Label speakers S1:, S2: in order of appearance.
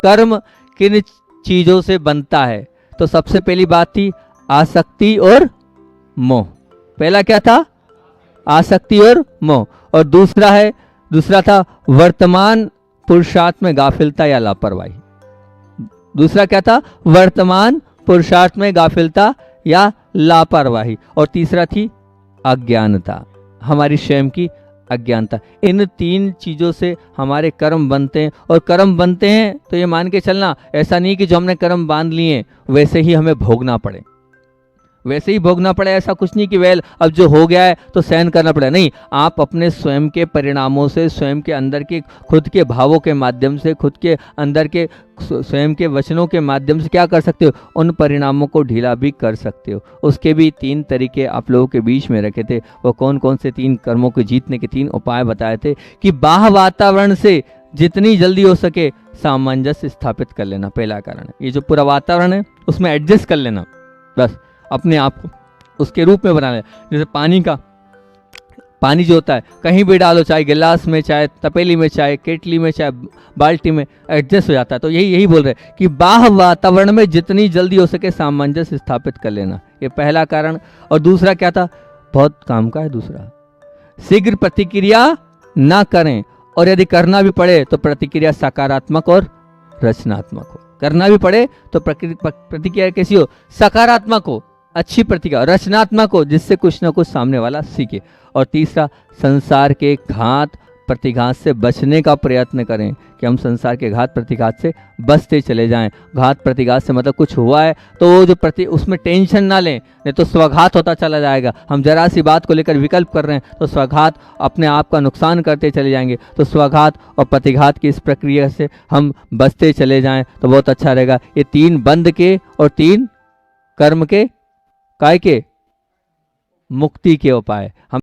S1: कर्म किन चीजों से बनता है? तो सबसे पहली बात थी आसक्ति और मोह। पहला क्या था? आसक्ति और मोह। और दूसरा था वर्तमान पुरुषार्थ में गाफिलता या लापरवाही। दूसरा क्या था? वर्तमान पुरुषार्थ में गाफिलता या लापरवाही। और तीसरा थी अज्ञानता, हमारी स्वयं की अज्ञानता। इन 3 चीजों से हमारे कर्म बनते हैं। और कर्म बनते हैं तो ये मान के चलना, ऐसा नहीं कि जो हमने कर्म बांध लिए वैसे ही हमें भोगना पड़े, वैसे ही भोगना पड़े। ऐसा कुछ नहीं कि वेल अब जो हो गया है तो सहन करना पड़े। नहीं, आप अपने स्वयं के परिणामों से, स्वयं के अंदर के खुद के भावों के माध्यम से, खुद के अंदर के स्वयं के वचनों के माध्यम से क्या कर सकते हो? उन परिणामों को ढीला भी कर सकते हो। उसके भी 3 तरीके आप लोगों के बीच में रखे थे। वो कौन कौन से 3 कर्मों को जीतने के 3 उपाय बताए थे कि बाह्य वातावरण से जितनी जल्दी हो सके सामंजस्य स्थापित कर लेना, पहला कारण है। ये जो पूरा वातावरण है उसमें एडजस्ट कर लेना, बस अपने आप को उसके रूप में बना लेना। जैसे पानी जो होता है कहीं भी डालो, चाहे गिलास में, चाहे तपेली में, चाहे केटली में, चाहे बाल्टी में, एडजस्ट हो जाता है। तो यही बोल रहे हैं कि बाह्य वातावरण में जितनी जल्दी हो सके सामंजस्य स्थापित कर लेना, ये पहला कारण। और दूसरा क्या था? बहुत काम का है दूसरा, शीघ्र प्रतिक्रिया ना करें, और यदि करना भी पड़े तो प्रतिक्रिया सकारात्मक और रचनात्मक हो। करना भी पड़े तो प्रतिक्रिया कैसी हो? सकारात्मक हो, अच्छी प्रतिक्रिया, रचनात्मक हो, जिससे कुछ ना कुछ सामने वाला सीखे। और तीसरा, संसार के घात प्रतिघात से बचने का प्रयत्न करें कि हम संसार के घात प्रतिघात से बचते चले जाएं। घात प्रतिघात से मतलब कुछ हुआ है तो वो जो उसमें टेंशन ना लें, नहीं तो स्वघात होता चला जाएगा। हम जरा सी बात को लेकर विकल्प कर रहे हैं तो स्वघात अपने आप का नुकसान करते चले जाएंगे। तो स्वघात और प्रतिघात की इस प्रक्रिया से हम बचते चले जाएं तो बहुत अच्छा रहेगा। ये 3 बंध के और 3 कर्म के, काय के, मुक्ति के उपाय हम